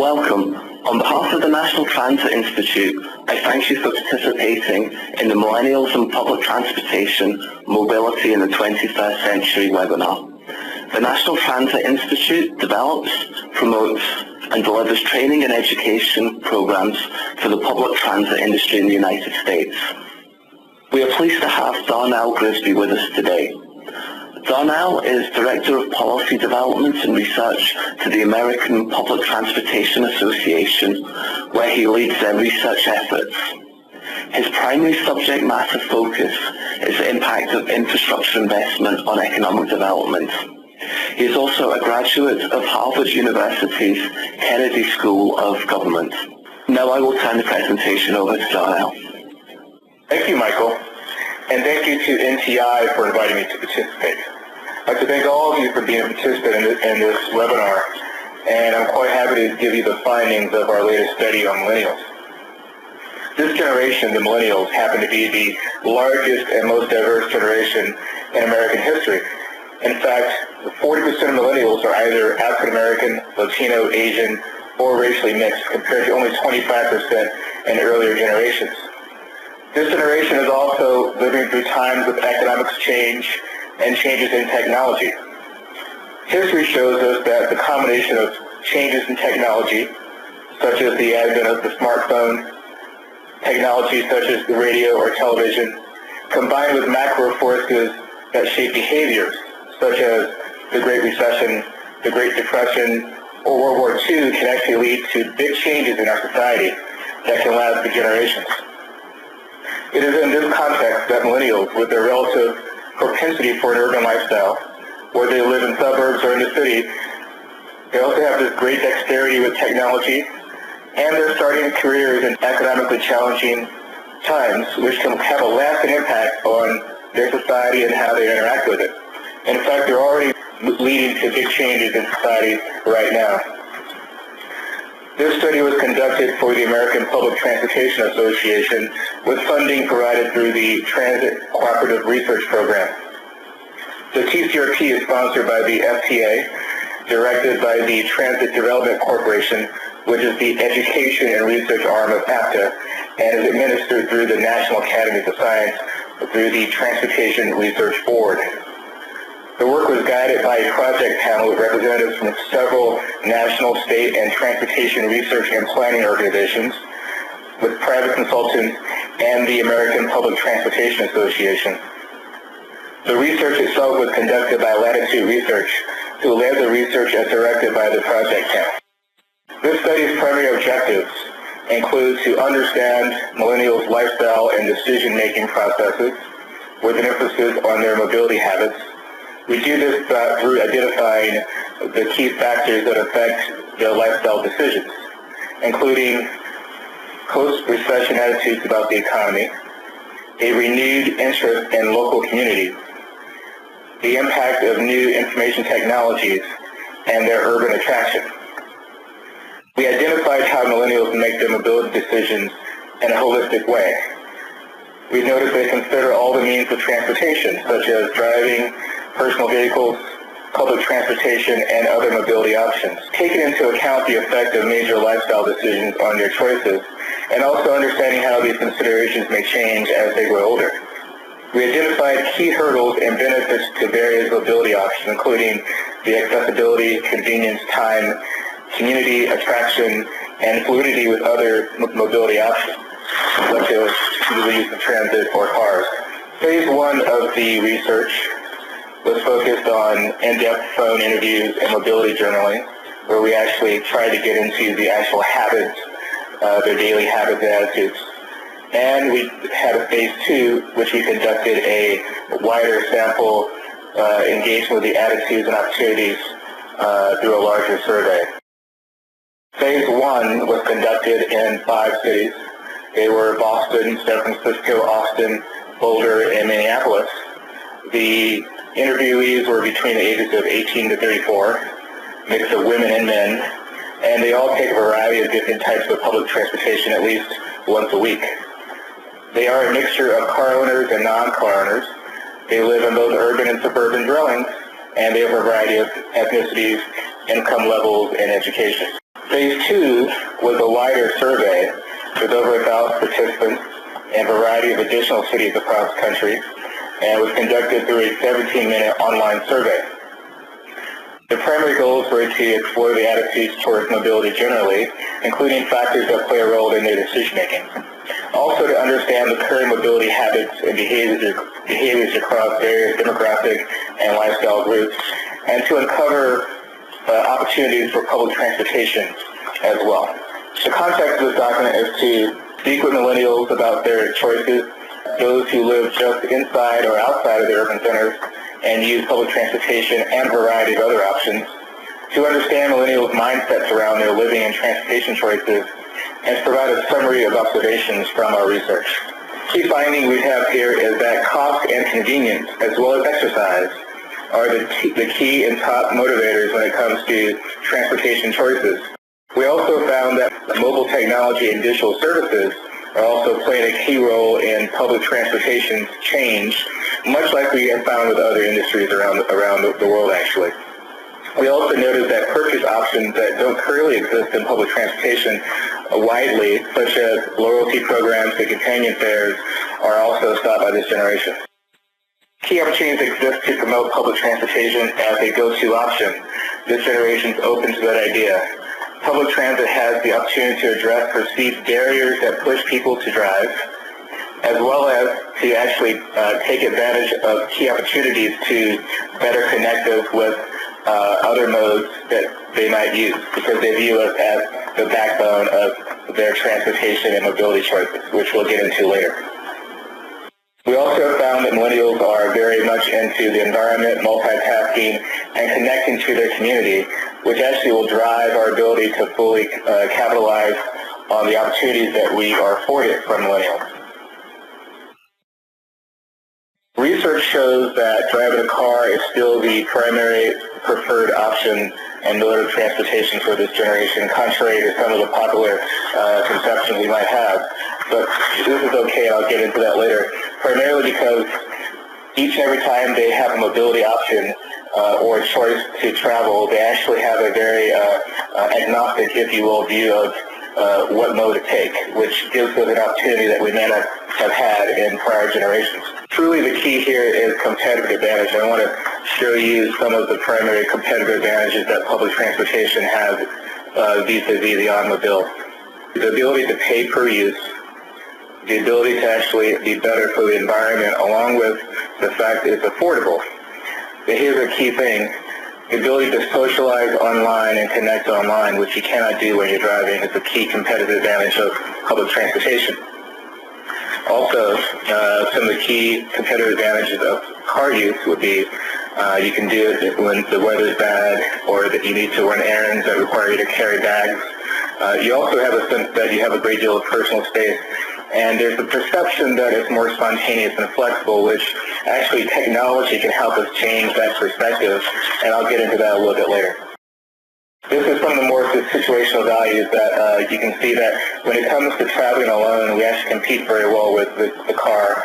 Welcome. On behalf of the National Transit Institute, I thank you for participating in the Millennials and Public Transportation, Mobility in the 21st Century webinar. The National Transit Institute develops, promotes and delivers training and education programs for the public transit industry in the United States. We are pleased to have Darnell Grisby with us today. Darnell is Director of Policy Development and Research to the American Public Transportation Association, where he leads their research efforts. His primary subject matter focus is the impact of infrastructure investment on economic development. He is also a graduate of Harvard University's Kennedy School of Government. Now I will turn the presentation over to Darnell. Thank you, Michael, and thank you to NTI for inviting me to participate. I'd like to thank all of you for being a participant in this webinar, and I'm quite happy to give you the findings of our latest study on millennials. This generation, the millennials, happen to be the largest and most diverse generation in American history. In fact, 40% of millennials are either African American, Latino, Asian, or racially mixed, compared to only 25% in earlier generations. This generation is also living through times of economic change and changes in technology. History shows us that the combination of changes in technology, such as the advent of the smartphone, technology such as the radio or television, combined with macro forces that shape behaviors, such as the Great Recession, the Great Depression, or World War II, can actually lead to big changes in our society that can last for generations. It is in this context that millennials, with their relative propensity for an urban lifestyle, whether they live in suburbs or in the city, they also have this great dexterity with technology, and they're starting careers in economically challenging times, which can have a lasting impact on their society and how they interact with it. In fact, they're already leading to big changes in society right now. This study was conducted for the American Public Transportation Association with funding provided through the Transit Cooperative Research Program. The TCRP is sponsored by the FTA, directed by the Transit Development Corporation, which is the education and research arm of APTA, and is administered through the National Academies of Science through the Transportation Research Board. The work was guided by a project panel with representatives from several national, state, and transportation research and planning organizations, with private consultants and the American Public Transportation Association. The research itself was conducted by Latitude Research, who led the research as directed by the project panel. This study's primary objectives include to understand millennials' lifestyle and decision-making processes, with an emphasis on their mobility habits. We do this through identifying the key factors that affect their lifestyle decisions, including post-recession attitudes about the economy, a renewed interest in local community, the impact of new information technologies, and their urban attraction. We identified how millennials make their mobility decisions in a holistic way. We noticed they consider all the means of transportation, such as driving, personal vehicles, public transportation, and other mobility options, taking into account the effect of major lifestyle decisions on their choices, and also understanding how these considerations may change as they grow older. We identified key hurdles and benefits to various mobility options, including the accessibility, convenience, time, community, attraction, and fluidity with other mobility options, such as the use of transit or cars. Phase one of the research was focused on in-depth phone interviews and mobility journaling, where we actually tried to get into the actual habits, their daily habits and attitudes. And we had a phase two, which we conducted a wider sample engagement with the attitudes and opportunities through a larger survey. Phase one was conducted in 5 cities. They were Boston, San Francisco, Austin, Boulder, and Minneapolis. The interviewees were between the ages of 18 to 34, mix of women and men, and they all take a variety of different types of public transportation at least once a week. They are a mixture of car owners and non-car owners. They live in both urban and suburban dwellings, and they have a variety of ethnicities, income levels, and education. Phase 2 was a wider survey with over 1,000 participants in a variety of additional cities across the country, and was conducted through a 17-minute online survey. The primary goals were to explore the attitudes towards mobility generally, including factors that play a role in their decision-making. Also to understand the current mobility habits and behaviors across various demographic and lifestyle groups, and to uncover opportunities for public transportation as well. The context of this document is to speak with millennials about their choices, those who live just inside or outside of the urban centers and use public transportation and a variety of other options, to understand millennials' mindsets around their living and transportation choices, and to provide a summary of observations from our research. Key finding we have here is that cost and convenience, as well as exercise, are the key and top motivators when it comes to transportation choices. We also found that mobile technology and digital services are also playing a key role in public transportation change, much like we have found with other industries around the world actually. We also noted that purchase options that don't currently exist in public transportation widely, such as loyalty programs and companion fares, are also sought by this generation. Key opportunities exist to promote public transportation as a go-to option. This generation is open to that idea. Public transit has the opportunity to address perceived barriers that push people to drive, as well as to actually take advantage of key opportunities to better connect us with other modes that they might use, because they view us as the backbone of their transportation and mobility choices, which we'll get into later. We also found that millennials are very much into the environment, multitasking, and connecting to their community, which actually will drive our ability to fully capitalize on the opportunities that we are afforded from millennials. Research shows that driving a car is still the primary preferred option and mode of transportation for this generation, contrary to some of the popular conceptions we might have. But this is okay, I'll get into that later, primarily because each and every time they have a mobility option or a choice to travel, they actually have a very agnostic, if you will, view of what mode to take, which gives us an opportunity that we may not have had in prior generations. Truly the key here is competitive advantage. I want to show you some of the primary competitive advantages that public transportation has vis-a-vis the automobile. The ability to pay per use, the ability to actually be better for the environment, along with the fact that it's affordable. But here's a key thing. The ability to socialize online and connect online, which you cannot do when you're driving, is a key competitive advantage of public transportation. Also, some of the key competitive advantages of car use would be you can do it when the weather's bad or that you need to run errands that require you to carry bags. You also have a sense that you have a great deal of personal space, and there's a perception that it's more spontaneous and flexible, which actually technology can help us change that perspective, and I'll get into that a little bit later. This is some of the more situational values that you can see that when it comes to traveling alone, we actually compete very well with the car,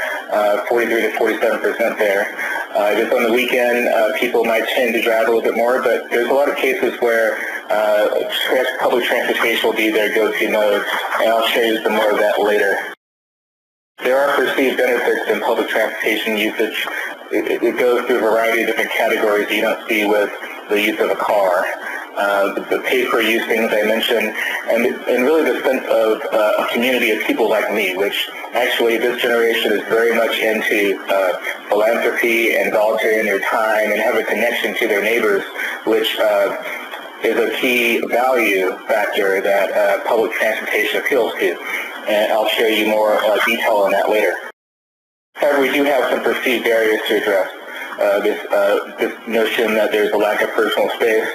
43 to 47% there. Just on the weekend, people might tend to drive a little bit more, but there's a lot of cases where public transportation will be their go-to mode, and I'll show you some more of that later. There are perceived benefits in public transportation usage. It goes through a variety of different categories you don't see with the use of a car. The pay-per-use things I mentioned, and really the sense of a community of people like me, which actually this generation is very much into philanthropy and volunteering their time and have a connection to their neighbors, which is a key value factor that public transportation appeals to. And I'll show you more detail on that later. However, we do have some perceived barriers to address. This notion that there's a lack of personal space,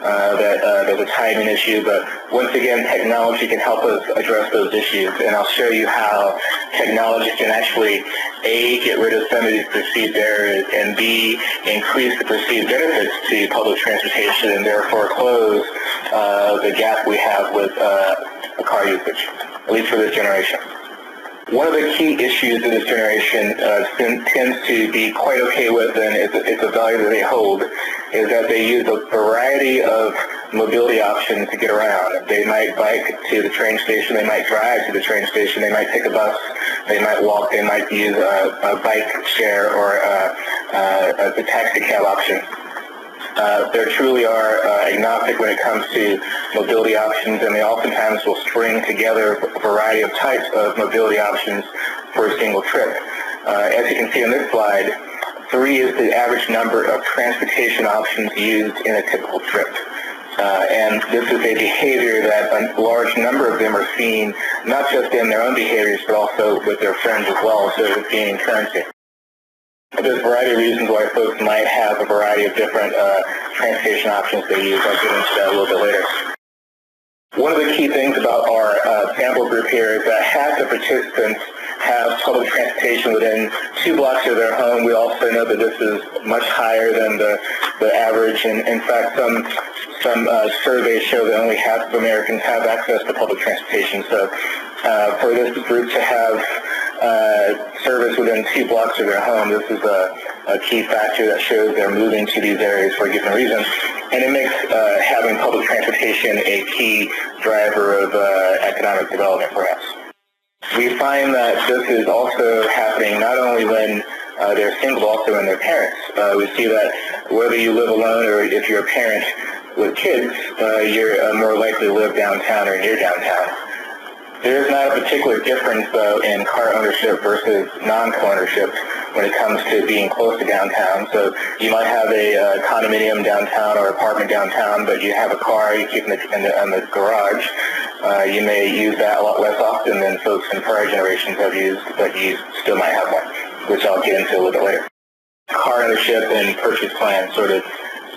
that there's a timing issue, but once again, technology can help us address those issues, and I'll show you how technology can actually, A, get rid of some of these perceived barriers, and B, increase the perceived benefits to public transportation, and therefore close the gap we have with car usage, at least for this generation. One of the key issues in this generation tends to be quite okay with, and it's a value that they hold, is that they use a variety of mobility options to get around. They might bike to the train station, they might drive to the train station, they might take a bus, they might walk, they might use a bike share or a taxi cab option. They truly are agnostic when it comes to mobility options, and they oftentimes will string together a variety of types of mobility options for a single trip. As you can see on this slide, 3 is the average number of transportation options used in a typical trip. And this is a behavior that a large number of them are seeing, not just in their own behaviors, but also with their friends as well, so it's gaining currency. There's a variety of reasons why folks might have a variety of different transportation options they use. I'll get into that a little bit later. One of the key things about our sample group here is that half the participants have public transportation within 2 blocks of their home. We also know that this is much higher than the average, and in fact some surveys show that only half of Americans have access to public transportation. So for this group to have service within 2 blocks of their home, this is a key factor that shows they're moving to these areas for a given reason. And it makes having public transportation a key driver of economic development for us. We find that this is also happening not only when they're single, but also when they're parents. We see that whether you live alone or if you're a parent with kids, you're more likely to live downtown or near downtown. There is not a particular difference, though, in car ownership versus non-car ownership when it comes to being close to downtown. So you might have a condominium downtown or apartment downtown, but you have a car you keep in the garage. You may use that a lot less often than folks in prior generations have used, but you still might have one, which I'll get into a little bit later. Car ownership and purchase plans sort of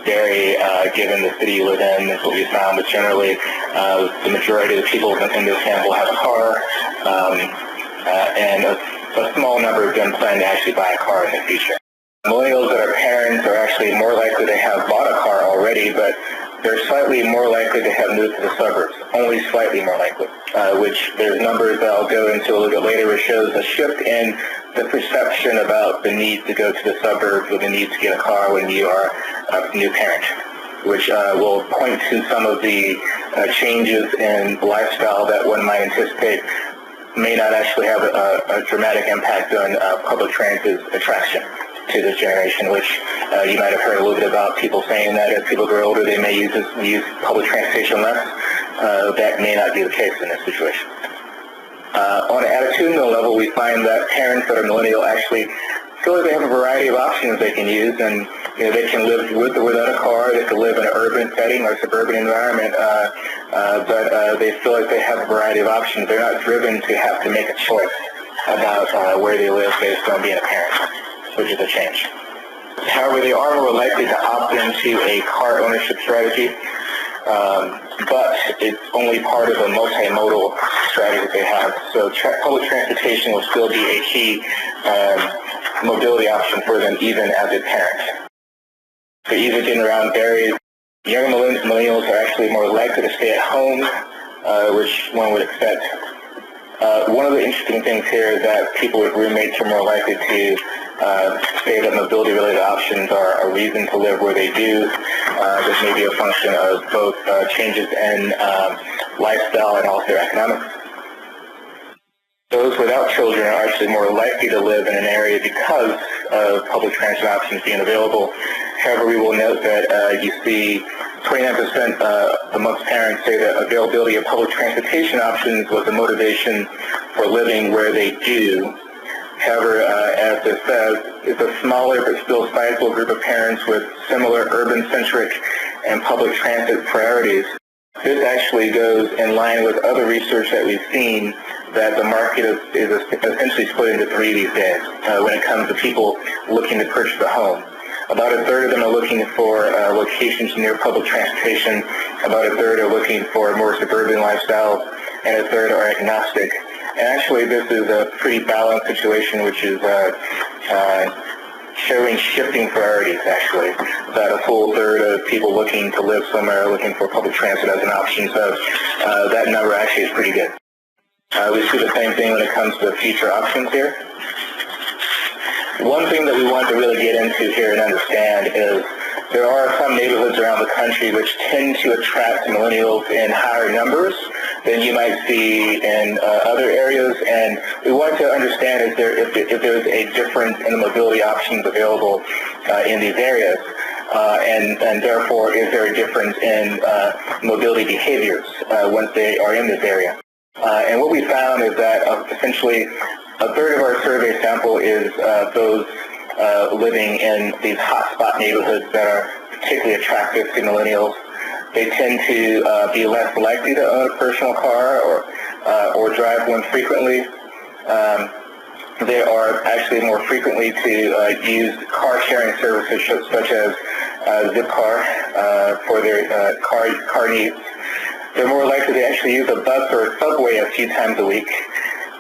vary given the city you live in, is what we found, but generally the majority of the people in this sample have a car, and a small number of them plan to actually buy a car in the future. Millennials that are parents are actually more likely to have bought a car already, but they're slightly more likely to have moved to the suburbs, only slightly more likely, which there's numbers that I'll go into a little bit later, which shows a shift in the perception about the need to go to the suburbs or the need to get a car when you are a new parent, which will point to some of the changes in lifestyle that one might anticipate may not actually have a dramatic impact on public transit's attraction to this generation, which you might have heard a little bit about people saying that as people grow older they may use public transportation less. That may not be the case in this situation. On an attitudinal level, we find that parents that are millennial actually feel like they have a variety of options they can use, and they can live with or without a car, they can live in an urban setting or suburban environment, but they feel like they have a variety of options. They're not driven to have to make a choice about where they live based on being a parent, which is a change. However, they are more likely to opt into a car ownership strategy, but it's only part of a multimodal strategy that they have. So public transportation will still be a key mobility option for them even as a parent. So even getting around varies. Young millennials are actually more likely to stay at home, which one would expect. One of the interesting things here is that people with roommates are more likely to say that mobility-related options are a reason to live where they do. This may be a function of both changes in lifestyle and also economics. Those without children are actually more likely to live in an area because of public transit options being available. However, we will note that you see 29% amongst parents say that availability of public transportation options was a motivation for living where they do. However, as it says, it's a smaller but still sizable group of parents with similar urban-centric and public transit priorities. This actually goes in line with other research that we've seen that the market is essentially split into 3 these days when it comes to people looking to purchase a home. About a third of them are looking for locations near public transportation, about a third are looking for a more suburban lifestyle, and a third are agnostic. And actually this is a pretty balanced situation, which is showing shifting priorities actually. About a full third of people looking to live somewhere are looking for public transit as an option, so that number actually is pretty good. We see the same thing when it comes to future options here. One thing that we want to really get into here and understand is There are some neighborhoods around the country which tend to attract millennials in higher numbers than you might see in other areas, and we want to understand if there's a difference in the mobility options available in these areas, and therefore is there a difference in mobility behaviors once they are in this area. And what we found is that essentially a third of our survey sample is those living in these hotspot neighborhoods that are particularly attractive to millennials. They tend to be less likely to own a personal car or drive one frequently. They are actually more frequently to use car-sharing services such as Zipcar for their car needs. They're more likely to actually use a bus or a subway a few times a week.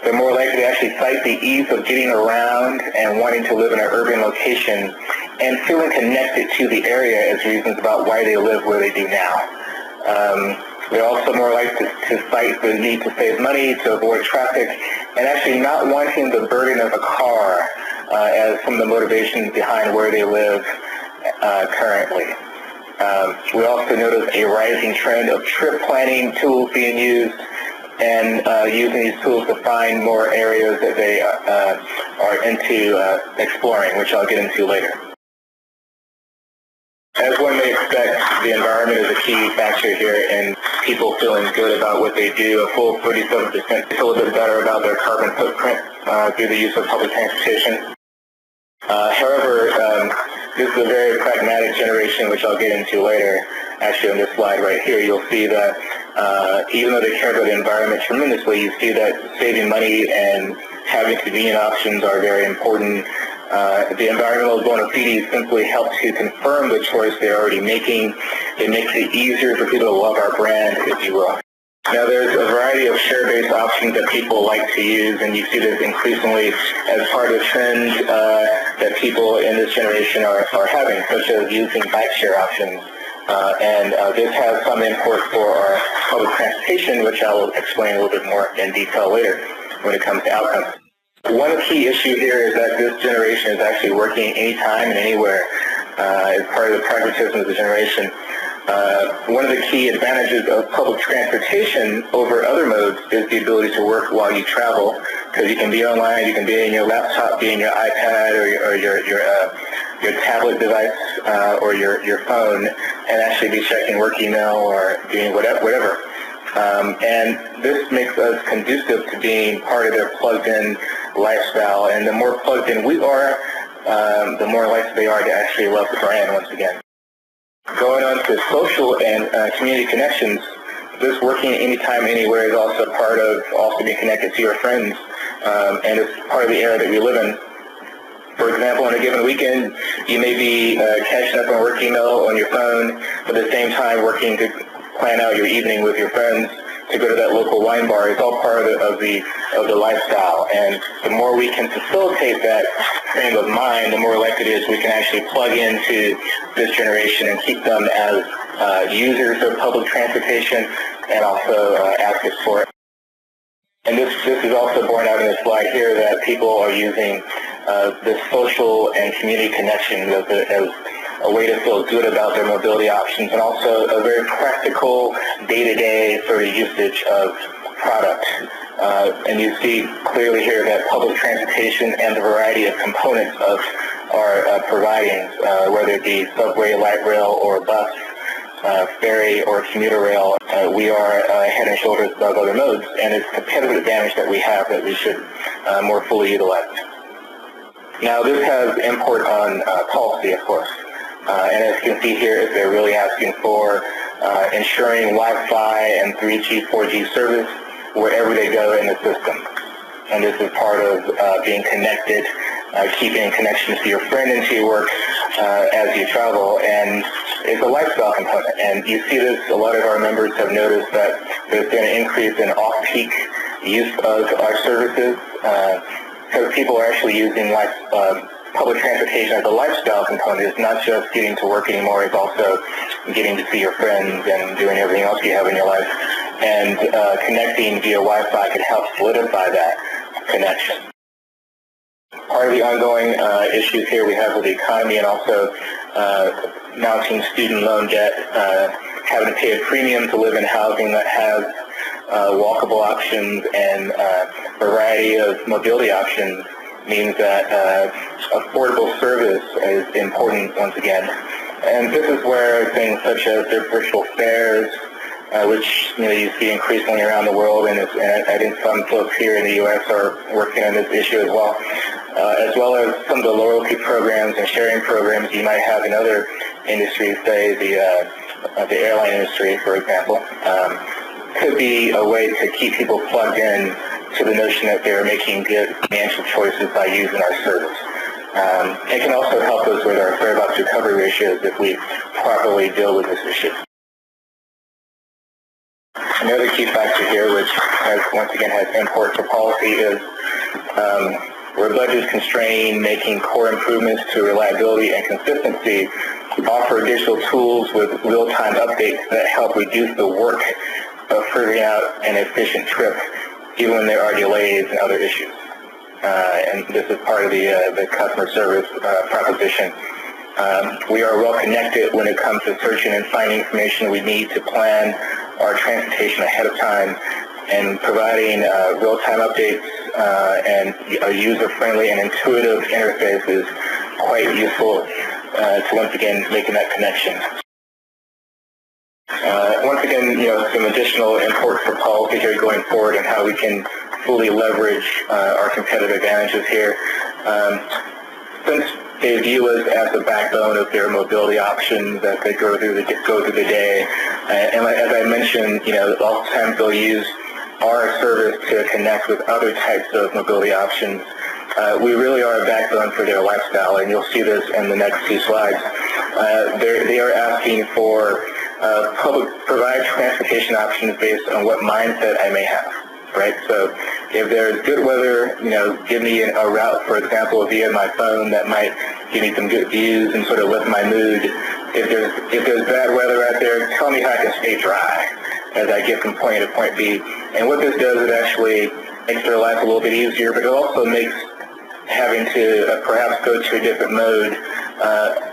They're more likely to actually cite the ease of getting around and wanting to live in an urban location and feeling connected to the area as reasons about why they live where they do now. They're also more likely to cite the need to save money, to avoid traffic, and actually not wanting the burden of a car as some of the motivations behind where they live currently. We also notice a rising trend of trip planning tools being used, and using these tools to find more areas that they are into exploring, which I'll get into later. As one may expect, the environment is a key factor here in people feeling good about what they do. A full 37% feel a bit better about their carbon footprint through the use of public transportation. However, this is a very pragmatic generation, which I'll get into later. Actually, on this slide right here, you'll see that even though they care about the environment tremendously, you see that saving money and having convenient options are very important. The environmental bona fides simply help to confirm the choice they're already making. It makes it easier for people to love our brand, if you will. Now, there's a variety of share-based options that people like to use, and you see this increasingly as part of the trend that people in this generation are having, such as using bike share options. This has some import for our public transportation, which I will explain a little bit more in detail later when it comes to outcomes. One key issue here is that this generation is actually working anytime and anywhere as part of the pragmatism of the generation. One of the key advantages of public transportation over other modes is the ability to work while you travel, because you can be online, you can be in your laptop, be in your iPad or your tablet device or your phone, and actually be checking work email or doing whatever. And this makes us conducive to being part of their plugged-in lifestyle. And the more plugged in we are, the more likely they are to actually love the brand once again. Going on to social and community connections, this working anytime, anywhere is also part of also being connected to your friends, and it's part of the era that we live in. For example, on a given weekend, you may be catching up on work email on your phone, but at the same time working to plan out your evening with your friends to go to that local wine bar. It's all part of the lifestyle, and the more we can facilitate that frame of mind, the more likely it is we can actually plug into this generation and keep them as users of public transportation and also advocates for it. And this is also borne out in this slide here, that people are using this social and community connection as a way to feel good about their mobility options, and also a very practical day-to-day sort of usage of product. And you see clearly here that public transportation and the variety of components of our providing, whether it be subway, light rail, or bus, ferry, or commuter rail, we are head and shoulders above other modes, and it's a competitive advantage that we have that we should more fully utilize. Now, this has import on policy, of course. And as you can see here, they're really asking for ensuring Wi-Fi and 3G, 4G service wherever they go in the system. And this is part of being connected, keeping connections to your friend and to your work as you travel. And it's a lifestyle component. And you see this, a lot of our members have noticed that there's been an increase in off-peak use of our services, because people are actually using public transportation as a lifestyle component. It's not just getting to work anymore, it's also getting to see your friends and doing everything else you have in your life. And connecting via Wi-Fi could help solidify that connection. Part of the ongoing issues here we have with the economy, and also mounting student loan debt, having to pay a premium to live in housing that has walkable options and a variety of mobility options means that affordable service is important once again. And this is where things such as their virtual fares, which you see increasingly around the world, and I think some folks here in the U.S. are working on this issue as well as some of the loyalty programs and sharing programs you might have in other industries, say the airline industry, for example, could be a way to keep people plugged in to the notion that they're making good financial choices by using our service. It can also help us with our fare box recovery ratios if we properly deal with this issue. Another key factor here, which once again has import for policy, is where budget is constrained, making core improvements to reliability and consistency, offer digital tools with real-time updates that help reduce the work of figuring out an efficient trip, even when there are delays and other issues. And this is part of the customer service proposition. We are well connected when it comes to searching and finding information we need to plan our transportation ahead of time, and providing real-time updates and a user-friendly and intuitive interface is quite useful to once again making that connection. Once again, some additional import for policy here going forward and how we can fully leverage our competitive advantages here. Since they view us as the backbone of their mobility options as they go through the day, and as I mentioned, oftentimes they'll use our service to connect with other types of mobility options. We really are a backbone for their lifestyle, and you'll see this in the next two slides. They are asking for provide transportation options based on what mindset I may have, right? So if there's good weather, give me a route, for example, via my phone that might give me some good views and sort of lift my mood. If there's bad weather out there, tell me how I can stay dry as I get from point A to point B. And what this does is actually makes their life a little bit easier, but it also makes having to perhaps go to a different mode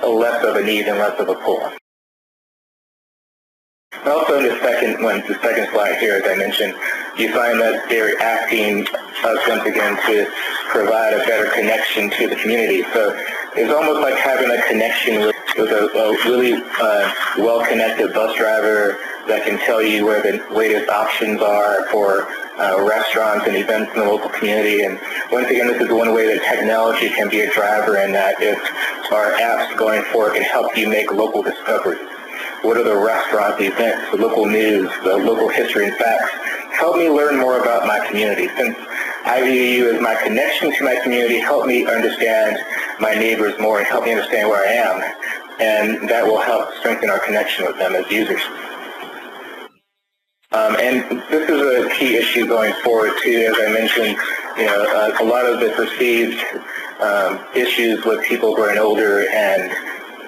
less of a need and less of a pull. Also, in the second slide here, as I mentioned, you find that they're asking us once again to provide a better connection to the community. So it's almost like having a connection with a really well-connected bus driver that can tell you where the latest options are for restaurants and events in the local community. And once again, this is one way that technology can be a driver, in that if our apps going forward can help you make local discoveries. What are the restaurants, the events, the local news, the local history and facts? Help me learn more about my community. Since I view you as my connection to my community, help me understand my neighbors more and help me understand where I am. And that will help strengthen our connection with them as users. And this is a key issue going forward too. As I mentioned, a lot of the perceived issues with people growing older and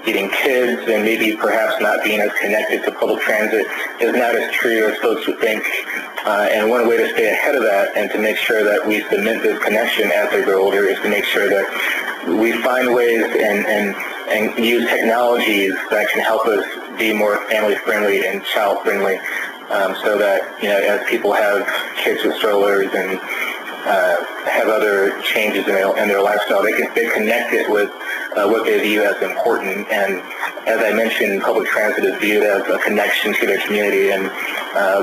getting kids and maybe perhaps not being as connected to public transit is not as true as folks would think. And one way to stay ahead of that and to make sure that we cement this connection as they grow older is to make sure that we find ways and use technologies that can help us be more family-friendly and child-friendly, so that, as people have kids with strollers and have other changes in their lifestyle, they can stay connected with what they view as important. And as I mentioned, public transit is viewed as a connection to their community, and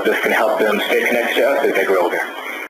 this can help them stay connected to us as they grow older.